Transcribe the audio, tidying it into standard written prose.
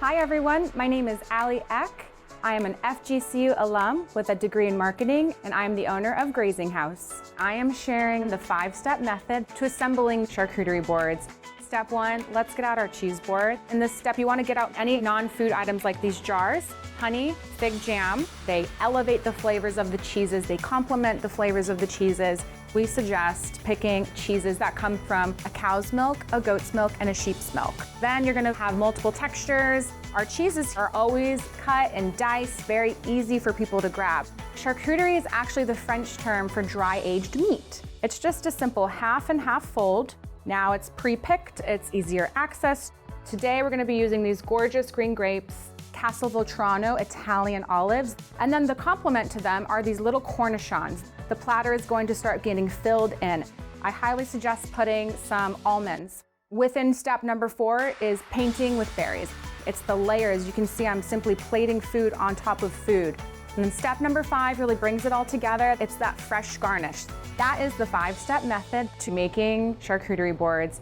Hi everyone, my name is Ali Eck. I am an FGCU alum with a degree in marketing, and I'm the owner of Grazing House. I am sharing the 5-step method to assembling charcuterie boards. Step 1, let's get out our cheese board. In this step, you want to get out any non-food items like these jars, honey, fig jam. They elevate the flavors of the cheeses, they complement the flavors of the cheeses. We suggest picking cheeses that come from a cow's milk, a goat's milk, and a sheep's milk. Then you're gonna have multiple textures. Our cheeses are always cut and diced, very easy for people to grab. Charcuterie is actually the French term for dry aged meat. It's just a simple half and half fold. Now it's pre-picked, it's easier access. Today we're gonna be using these gorgeous green grapes, Castelvetrano Italian olives, and then the complement to them are these little cornichons. The platter is going to start getting filled in. I highly suggest putting some almonds. Within step number 4 is painting with berries. It's the layers. You can see I'm simply plating food on top of food. And then step number 5 really brings it all together. It's that fresh garnish. That is the 5-step method to making charcuterie boards.